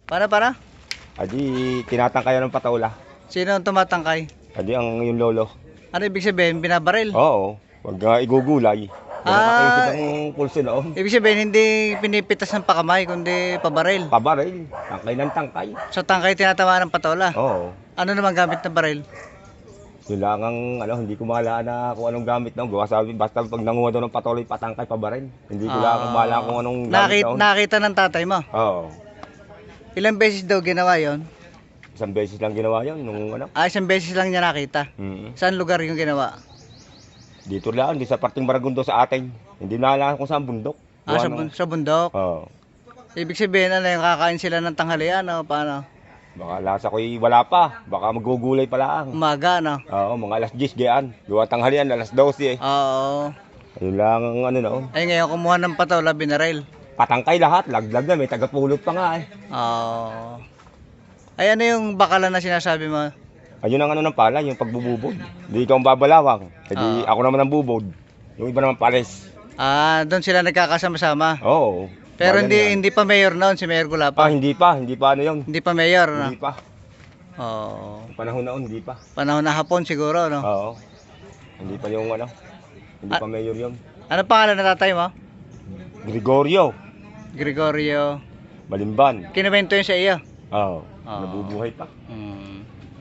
Para? Adi, tinatangkayan ng patola. Sino ang tumatangkay? Adi, yung lolo. Ano ibig sabihin? Binabaril? Oo, wag nga igugulay. Ganun kakayusip ang pulso noon. Ibig sabihin, hindi pinipitas ng pakamay, kundi pabaril. Pabaril, tangkay ng tangkay. So, tangkay tinatamaan ng patola. Oo. Ano naman gamit ng baril? Yun lang ang, hindi ko mahala na kung anong gamit noon. Gawa sabi, basta pag nanguha daw ng patola, patangkay, pabaril. Hindi ko lang mahala kung anong gamit noon. Nakita ng tatay mo? Oo. Ilang beses daw ginawa yon? Isang beses lang ginawa yun, nung ano. Isang beses lang niya nakita. Saan lugar yung ginawa? Dito lang, di sa parting Maragundo sa atin. Hindi na alam kung saan bundok. Sa bundok? Oo. Ibig sabihin, ano yung kakain sila ng tanghalian o paano? Baka lasa ko'y wala pa. Baka magugulay pa lang. Umaga, no? Oo, mga alas 10 gaan. Gawa tanghalian, alas 12 eh. Oo. Ayun lang ang ano noon. Ay ngayon, kumuha ng patola, binaril. Patangkay lahat, laglag na, may tagapulot pa nga eh. Oo. Ay ano yung bakalan na sinasabi mo? Ayun ang ano ng pala, yung pagbububod. Hindi ikaw ang babalawang. Hindi ako naman ang bubod. Yung iba naman pares. Doon sila nagkakasama-sama. Oo. Pero bayan yan. hindi pa mayor noon, si Mayor Gulapa. Hindi pa ano yun. Hindi pa mayor, no? Hindi pa. Oo. Yung panahon na hindi pa. Panahon na hapon siguro, no? Oo. Hindi pa yung ano. Hindi pa mayor yun. Ano pangalan na tatay mo? Gregorio Gregorio. Balimban. Kinuwento yun sa iyo? Oo. Oo. Nabubuhay pa. Hmm.